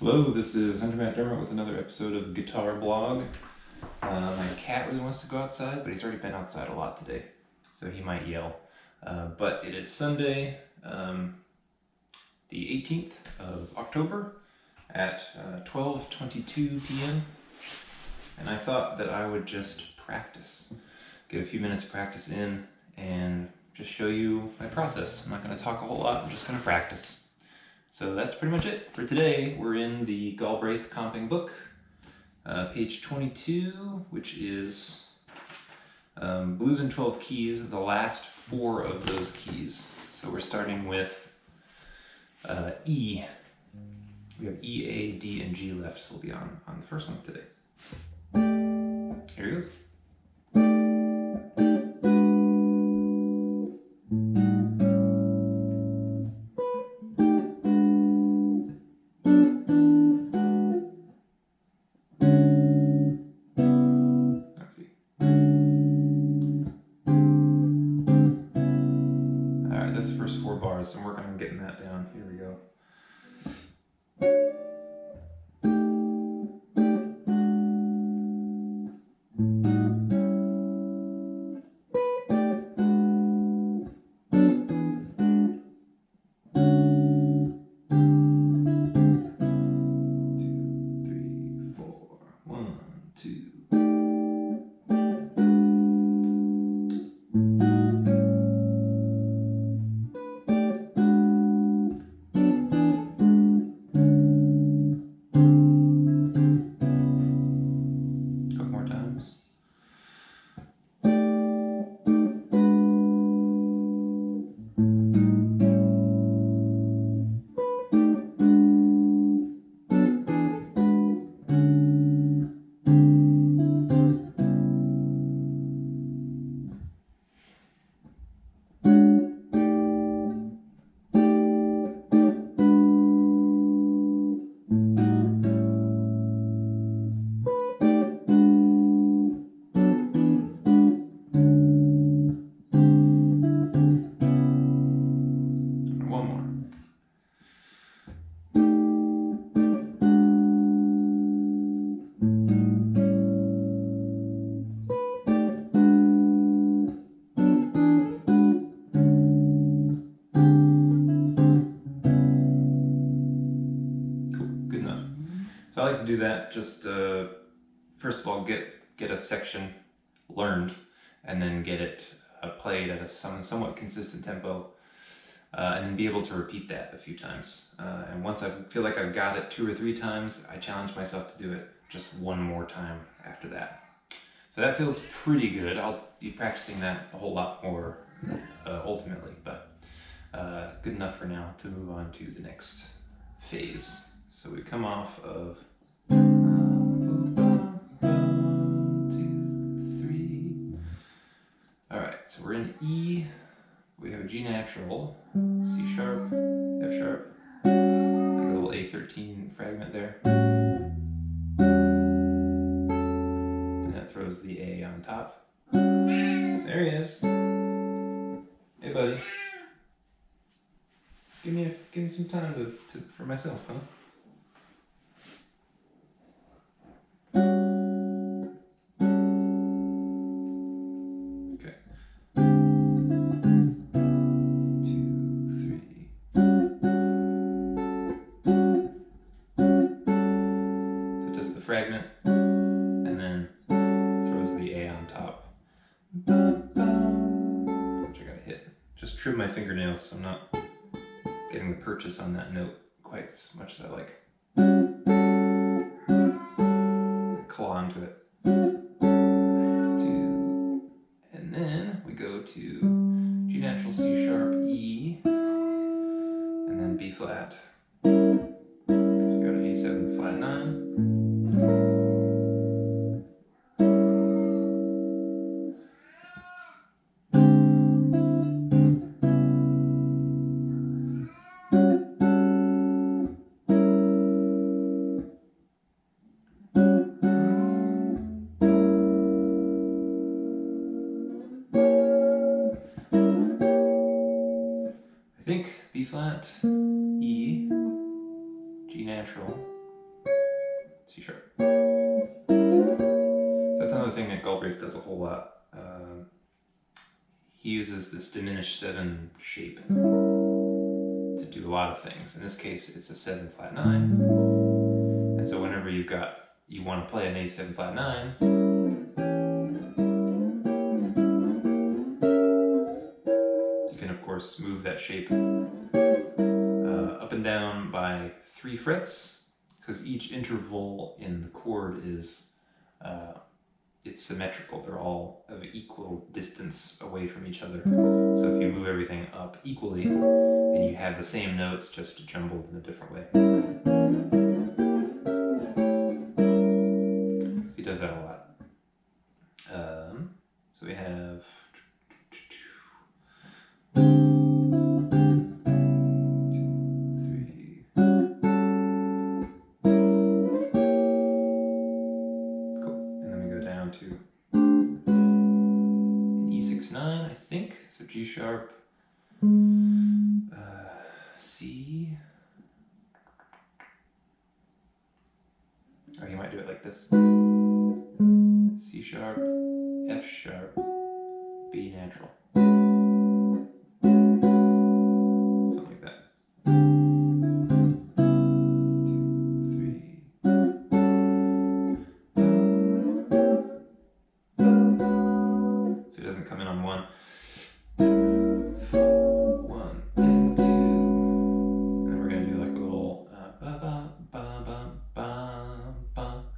Hello, this is Hunter Matt Dermott with another episode of Guitar Blog. My cat really wants to go outside, but he's already been outside a lot today, so he might yell. But it is Sunday, the 18th of October at 12:22 p.m. And I thought that I would just practice, get a few minutes of practice in, and just show you my process. I'm not going to talk a whole lot, I'm just going to practice. So that's pretty much it for today. We're in the Galbraith Comping book, page 22, which is Blues in 12 keys, the last four of those keys. So we're starting with E. We have E, A, D, and G left, so we'll be on the first one today. Here he goes. That's the first four bars, so I'm working on getting that down. Here we go. So I like to do that, just first of all get a section learned, and then get it played at a somewhat consistent tempo, and then be able to repeat that a few times. And once I feel like I've got it 2 or 3 times, I challenge myself to do it just one more time after that. So that feels pretty good. I'll be practicing that a whole lot more ultimately, but good enough for now to move on to the next phase. So we come off of 1, 2, 3. All right, so we're in E. We have a G natural, C sharp, F sharp, like a little A13 fragment there. And that throws the A on top. There he is. Hey, buddy. Give me some time for myself, huh? Okay. 2, 3. So just the fragment, and then throws the A on top. Which I gotta hit. Just trim my fingernails so I'm not getting the purchase on that note quite as much as I like. Claw onto it. 2, and then we go to G natural, C sharp, E, and then B flat. So we go to A7 flat 9. I think B flat, E, G natural, C sharp. That's another thing that Galbraith does a whole lot. He uses this diminished 7 shape to do a lot of things. In this case, it's a 7 flat 9. And so whenever you want to play an A7 flat 9, you can of course move that shape up and down by 3 frets, because each interval in the chord is it's symmetrical. They're all of equal distance away from each other. So if you move everything up equally, then you have the same notes just jumbled in a different way. He does that a lot. So we have to an E6-9, I think. So G sharp, C. Or you might do it like this. C sharp, F sharp, B natural. Something like that. 2, 3. So it doesn't come in on 1. 1 and 2. And then we're going to do like a little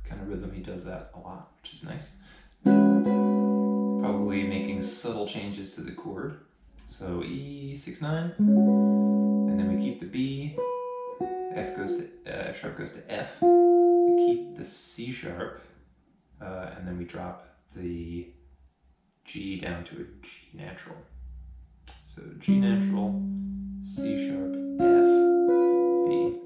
kind of rhythm. He does that a lot, which is nice. Probably making subtle changes to the chord. So E6-9, and then we keep the B. F sharp goes to F. We keep the C sharp, and then we drop the G down to a G natural. So G natural, C sharp, F, B,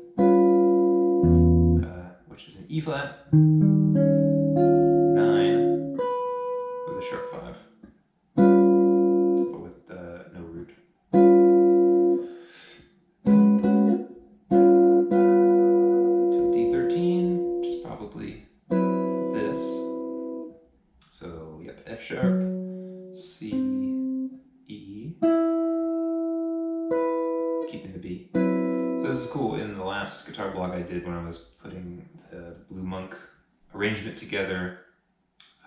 which is an E flat, 9 with a sharp 5, but with no root. To D13, which is probably this. So we got the F sharp, C, E, keeping the B. So this is cool. In the last guitar blog I did when I was putting the Blue Monk arrangement together,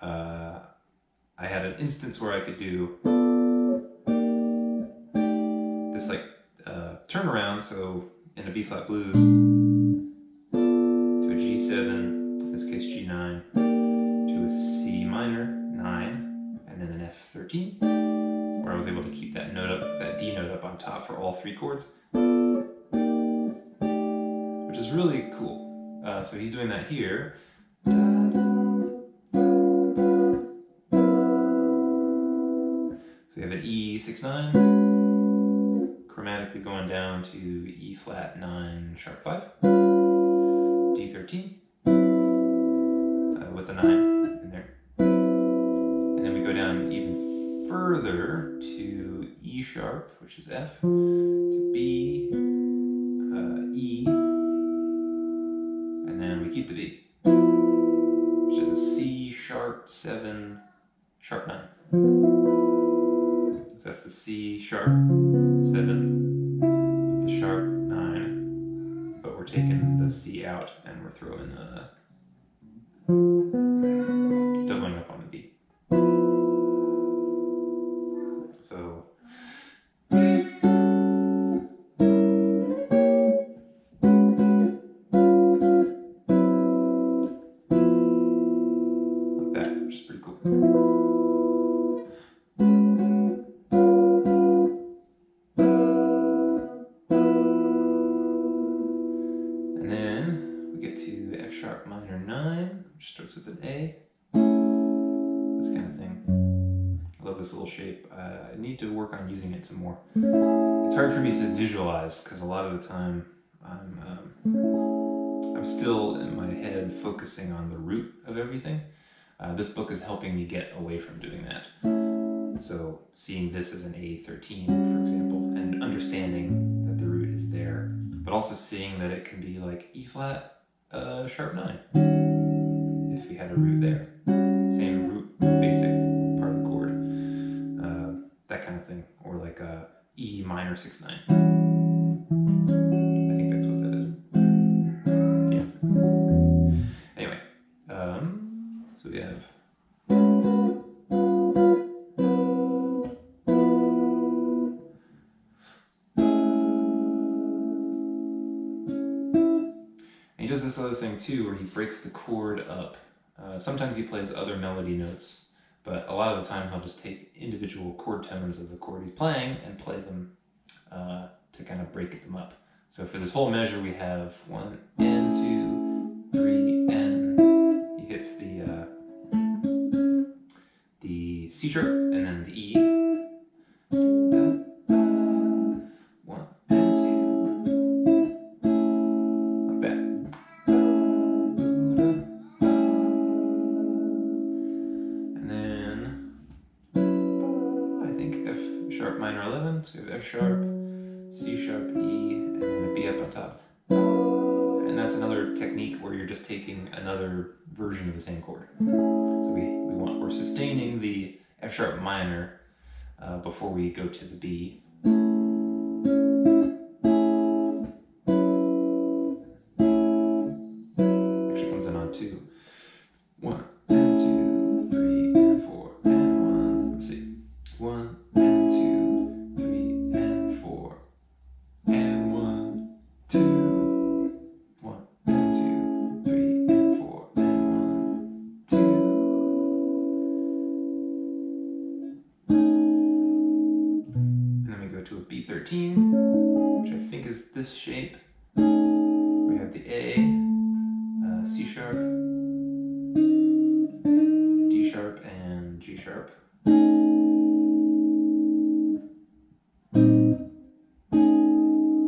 I had an instance where I could do this like turnaround. So in a B flat blues to a G7, in this case G9, to a C minor 9, and then an F13, where I was able to keep that note up, that D note up on top for all 3 chords, which is really cool. So he's doing that here. So we have an E6-9, chromatically going down to E flat 9 sharp 5, D13, with a 9 in there. And then we go down even further to E sharp, which is F, to B, E, and then we keep the B, which is a C sharp 7 sharp 9. So that's the C sharp 7 with the sharp 9, but we're taking the C out and we're throwing doubling up on the B. So like that, which is pretty cool. And then we get to F sharp minor 9, which starts with an A. This kind of thing. I love this little shape. I need to work on using it some more. It's hard for me to visualize because a lot of the time I'm still in my head focusing on the root of everything. This book is helping me get away from doing that. So seeing this as an A13, for example, and understanding that the root is there, but also seeing that it can be like E flat sharp 9, if we had a root there. Same root, basic part of the chord, that kind of thing, or like a E minor 6/9. I think that's what that is. Yeah. Anyway, so we have. And he does this other thing too, where he breaks the chord up. Sometimes he plays other melody notes, but a lot of the time he'll just take individual chord tones of the chord he's playing and play them to kind of break them up. So for this whole measure we have 1 and 2, 3 and he hits the C sharp and then the E. 1 and 2, like that. And then I think F sharp minor 11, so we have F sharp, C sharp, E, and then a B up on top. And that's another technique where you're just taking another version of the same chord. So we're sustaining the F sharp minor before we go to the B. Actually comes in on 2. 1 and 2, 3 and 4 and 1. Let's see. 1 and 2, 3 and 4 and 1, 2. 1 and 2, 3 and 4 and 1, 2. And then we go to a B13, which I think is this shape. We have the A, C sharp, D sharp, and G sharp.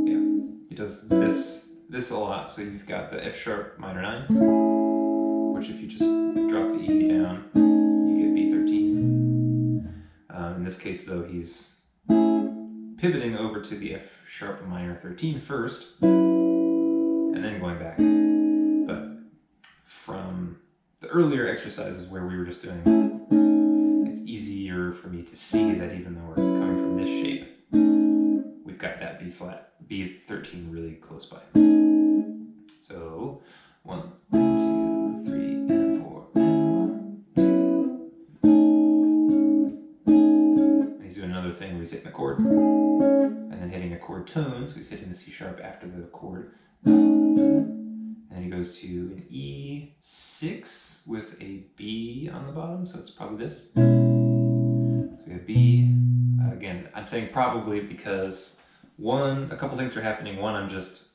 Yeah, he does this a lot. So you've got the F sharp minor 9, which if you just drop the E down, you get B13. In this case though, he's pivoting over to the F sharp minor 13 first, and then going back. But from the earlier exercises where we were just doing, it's easier for me to see that even though we're coming from this shape, we've got that B flat, B13 really close by. So 1 and 2, 3 and 4 and 1, 2. And he's doing another thing where he's hitting the chord and then hitting a chord tone, so he's hitting the C sharp after the chord. And then he goes to an E6 with a B on the bottom, so it's probably this. So we have B. Again, I'm saying probably because a couple things are happening. One, I'm just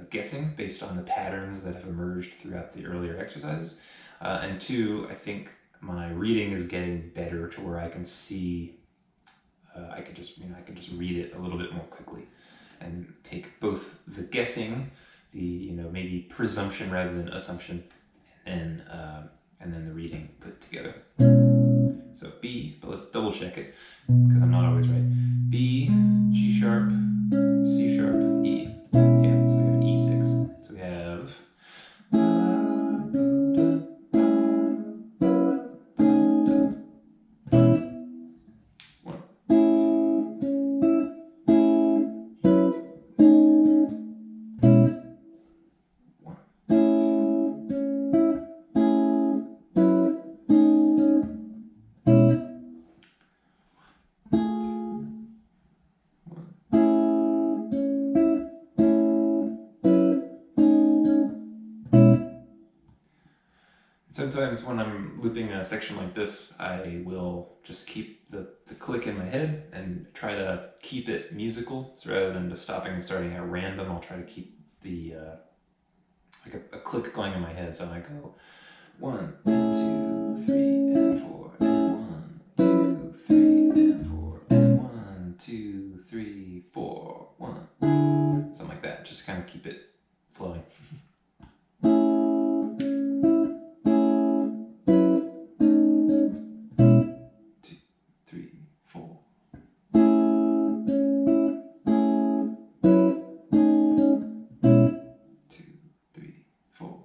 guessing based on the patterns that have emerged throughout the earlier exercises. And two, I think my reading is getting better to where I can see, I can just read it a little bit more quickly and take both the guessing, the maybe presumption rather than assumption, and then the reading put together. So B, but let's double check it because I'm not always right. B, G sharp, C sharp, E. Yeah, so we have an E6. So we have sometimes when I'm looping a section like this, I will just keep the click in my head and try to keep it musical. So rather than just stopping and starting at random, I'll try to keep the like a click going in my head. So I go 1 and 2, 3 and 4 and 1, 2, 3 and 4 and 1, 2, 3, 4, 1. Something like that. Just kind of keep it flowing. 2, 3, 4.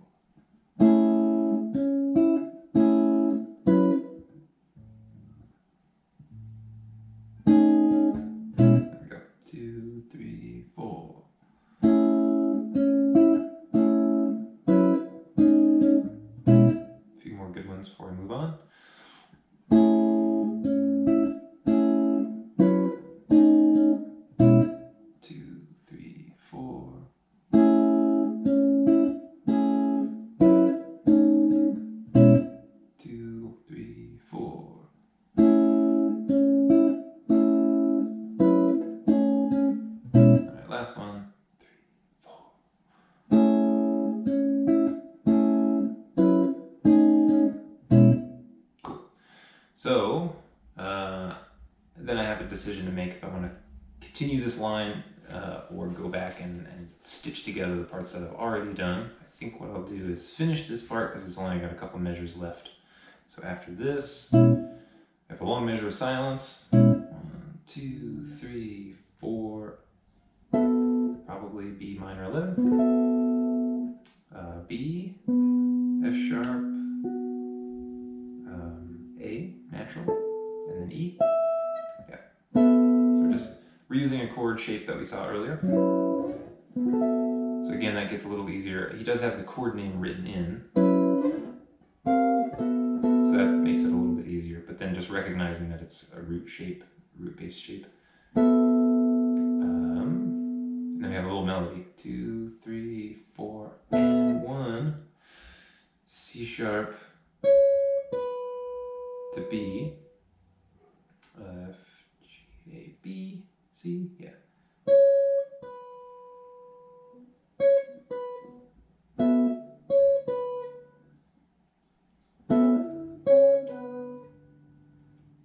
So then I have a decision to make if I want to continue this line or go back and stitch together the parts that I've already done. I think what I'll do is finish this part because it's only got a couple measures left. So after this, I have a long measure of silence. 1, 2, 3, 4, probably B minor 11, B, F sharp, A, natural, and then E. Yeah. So we're just reusing a chord shape that we saw earlier. So again, that gets a little easier. He does have the chord name written in, so that makes it a little bit easier, but then just recognizing that it's a root shape, root-based shape. And then we have a little melody. 2, 3, 4, and 1. C sharp to B. F, G, A, B, C, yeah.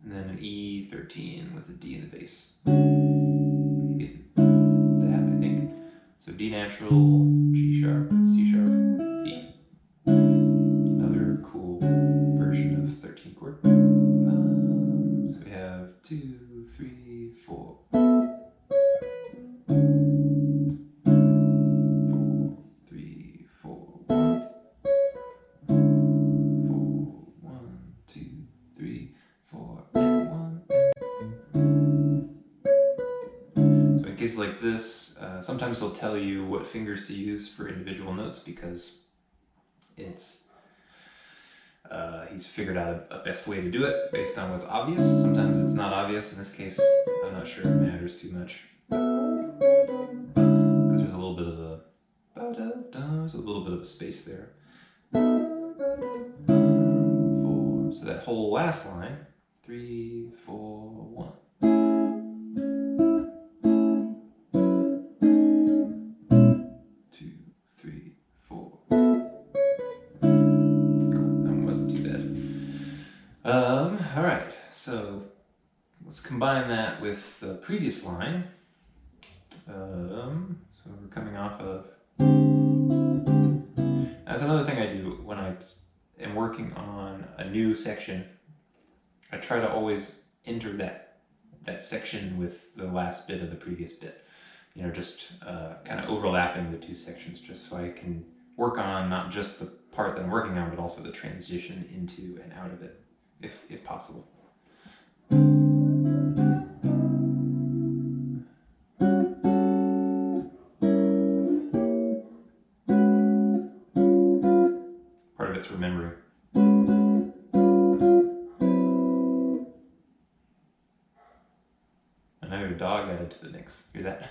And then an E13 with a D in the bass. Maybe that, I think. So D natural, G sharp, C sharp, B. Another cool version of 13 chord. So we have 2, 3, 4. 4, 3, 4, 1. 4, 1, 2, 3, 4, and 1. So in cases like this, sometimes he'll tell you what fingers to use for individual notes because it's he's figured out a best way to do it based on what's obvious. Sometimes it's not obvious. In this case, I'm not sure it matters too much because there's a little bit of a space there. 4. So that whole last line, 3, 4, 1. All right, so let's combine that with the previous line. So we're coming off of, that's another thing I do when I am working on a new section. I try to always enter that section with the last bit of the previous bit. You know, just kind of overlapping the two sections just so I can work on not just the part that I'm working on, but also the transition into and out of it. If possible. Part of it's remembering. And now we have a dog added to the mix. Hear that?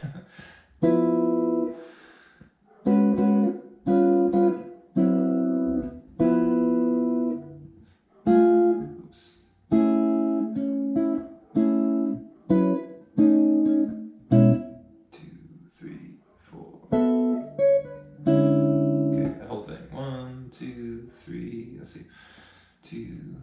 Let's see, 2.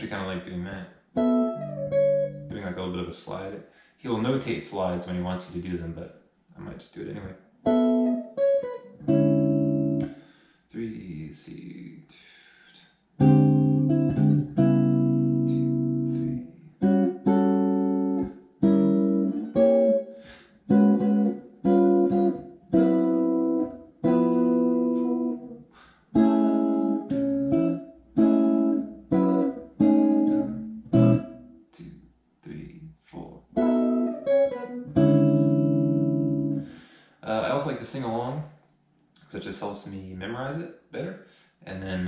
Kind of like doing that. Doing like a little bit of a slide. He'll notate slides when he wants you to do them, but I might just do it anyway. 3, C, 2, 3. also like to sing along, because it just helps me memorize it better. And then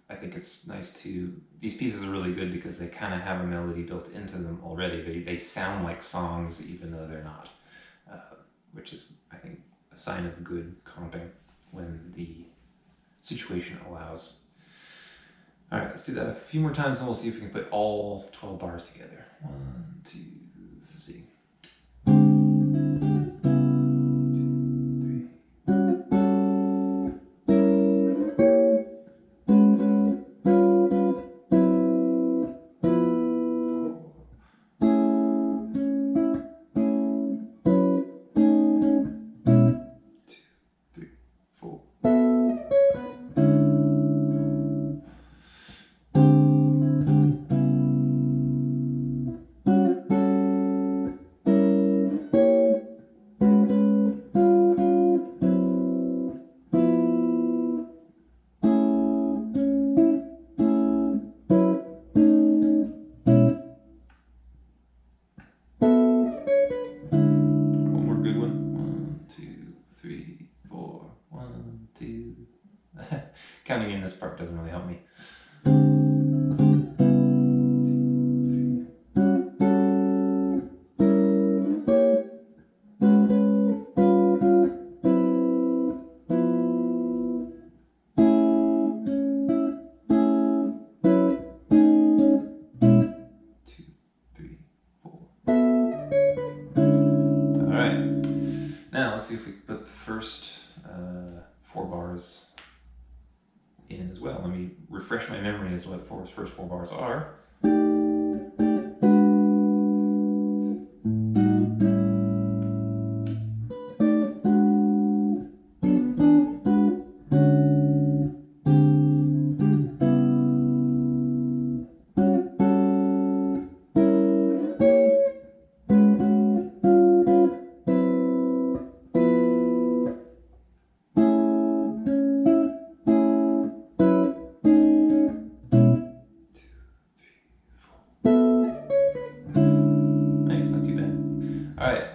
I think it's nice to, these pieces are really good because they kind of have a melody built into them already. They sound like songs even though they're not, which is, I think, a sign of good comping when the situation allows. All right, let's do that a few more times and we'll see if we can put all 12 bars together. 1, 2, let's see. Counting in this part doesn't really help me. Now let's see if we can put the first 4 bars in as well. Let me refresh my memory as to what the first 4 bars are.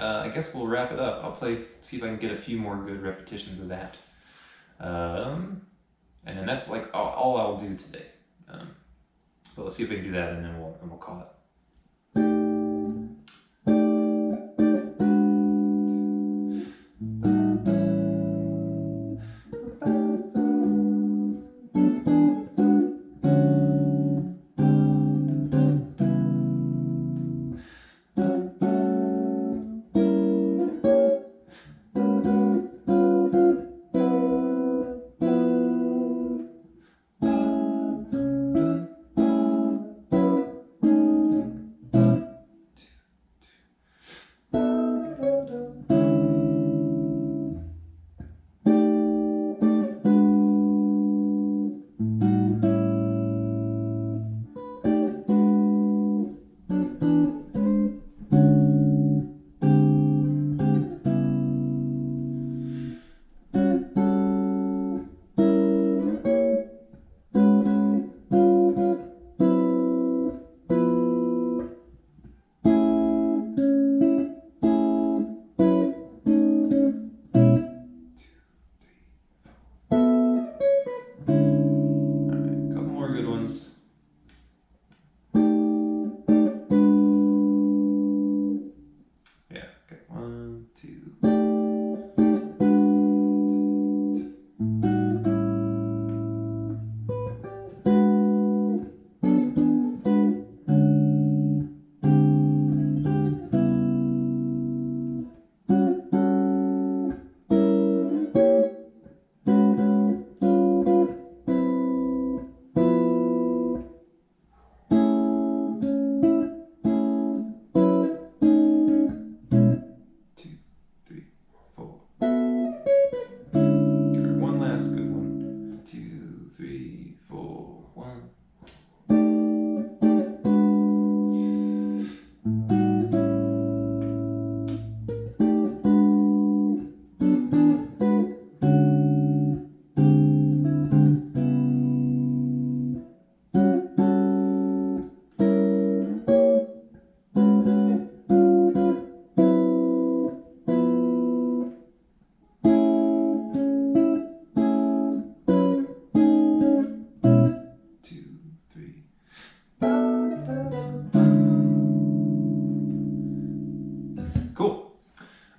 I guess we'll wrap it up. I'll see if I can get a few more good repetitions of that. And then that's like all I'll do today. But let's see if we can do that and then we'll call it.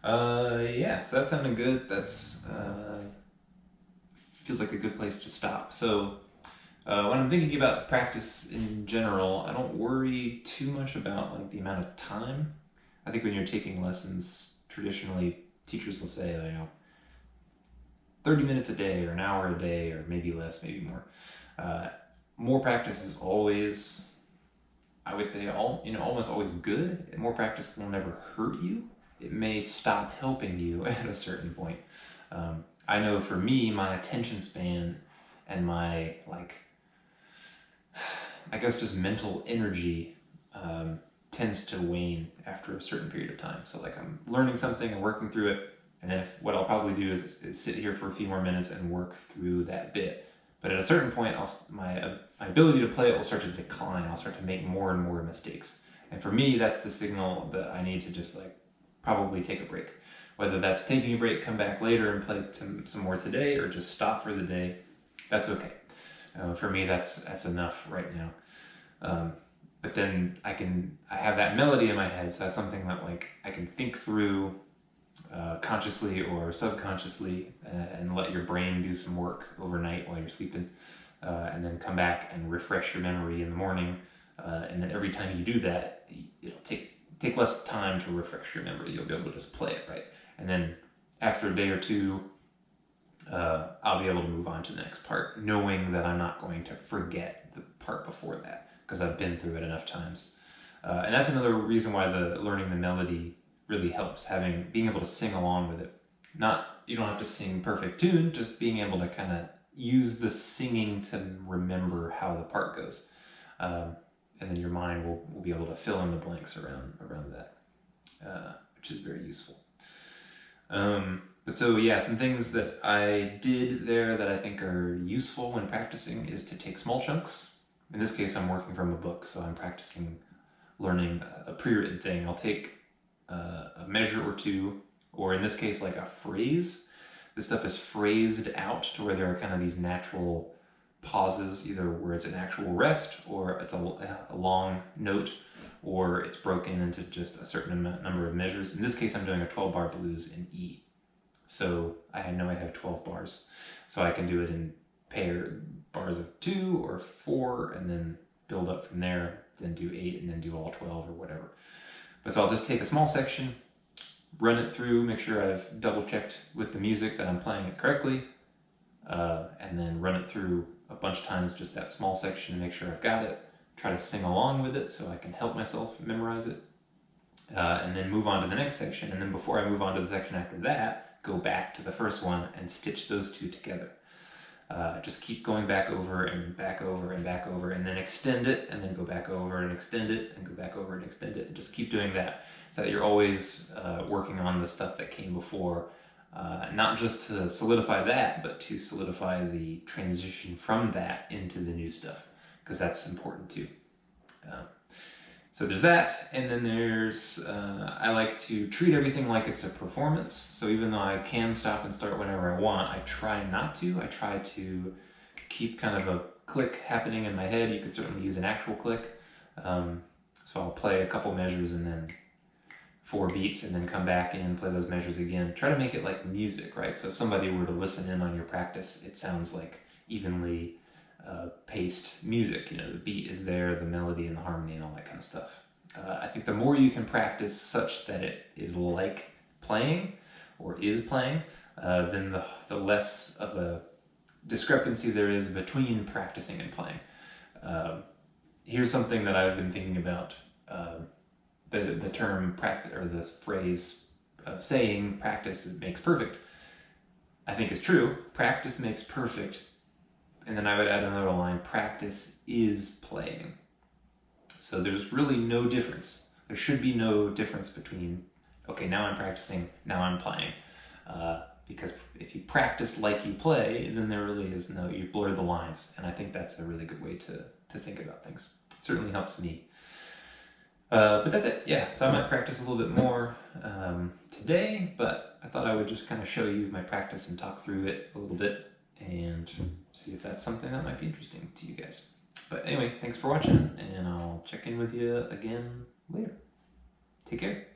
Yeah, so that sounded good. That's feels like a good place to stop. So when I'm thinking about practice in general, I don't worry too much about like the amount of time. I think when you're taking lessons, traditionally teachers will say, 30 minutes a day or an hour a day or maybe less, maybe more. More practice is always, I would say, almost always good. More practice will never hurt you. It may stop helping you at a certain point. I know for me, my attention span and my I guess just mental energy tends to wane after a certain period of time. So like I'm learning something and working through it, and then what I'll probably do is sit here for a few more minutes and work through that bit. But at a certain point, my ability to play it will start to decline. I'll start to make more and more mistakes. And for me, that's the signal that I need to just probably take a break. Whether that's taking a break, come back later and play some more today, or just stop for the day, that's okay. For me, that's enough right now. But then I have that melody in my head, so that's something that I can think through consciously or subconsciously, and let your brain do some work overnight while you're sleeping, and then come back and refresh your memory in the morning. And then every time you do that, it'll take less time to refresh your memory. You'll be able to just play it, right? And then after a day or two, I'll be able to move on to the next part, knowing that I'm not going to forget the part before that, because I've been through it enough times. And that's another reason why learning the melody really helps, being able to sing along with it. You don't have to sing perfect tune, just being able to kind of use the singing to remember how the part goes. And then your mind will be able to fill in the blanks around that, which is very useful. But so yeah, some things that I did there that I think are useful when practicing is to take small chunks. In this case, I'm working from a book, so I'm practicing learning a pre-written thing. I'll take a measure or two, or in this case, like a phrase. This stuff is phrased out to where there are kind of these natural pauses, either where it's an actual rest, or it's a long note, or it's broken into just a certain number of measures. In this case, I'm doing a 12-bar blues in E. So I know I have 12 bars. So I can do it in bars of 2 or 4, and then build up from there, then do 8, and then do all 12 or whatever. But so I'll just take a small section, run it through, make sure I've double checked with the music that I'm playing it correctly, and then run it through a bunch of times, just that small section, to make sure I've got it. Try to sing along with it so I can help myself memorize it, and then move on to the next section. And then before I move on to the section after that, go back to the first one and stitch those two together. Just keep going back over and back over and back over, and then extend it, and then go back over and extend it, and go back over and extend it, and just keep doing that, so that you're always working on the stuff that came before, not just to solidify that, but to solidify the transition from that into the new stuff, because that's important too. So there's that, and then there's, I like to treat everything like it's a performance. So even though I can stop and start whenever I want, I try not to. I try to keep kind of a click happening in my head. You could certainly use an actual click. So I'll play a couple measures and then 4 beats, and then come back in, play those measures again. Try to make it like music, right? So if somebody were to listen in on your practice, it sounds like evenly paced music. The beat is there, the melody and the harmony and all that kind of stuff. I think the more you can practice such that it is like playing, or is playing, then the less of a discrepancy there is between practicing and playing. Here's something that I've been thinking about. The term practice, or the phrase saying practice makes perfect, I think is true. Practice makes perfect. And then I would add another line: practice is playing. So there's really no difference. There should be no difference between, okay, now I'm practicing, now I'm playing. Because if you practice like you play, then there really is you blur the lines. And I think that's a really good way to think about things. It certainly helps me. But that's it, yeah. So I might practice a little bit more today, but I thought I would just kind of show you my practice and talk through it a little bit, and see if that's something that might be interesting to you guys. But anyway, thanks for watching, and I'll check in with you again later. Take care.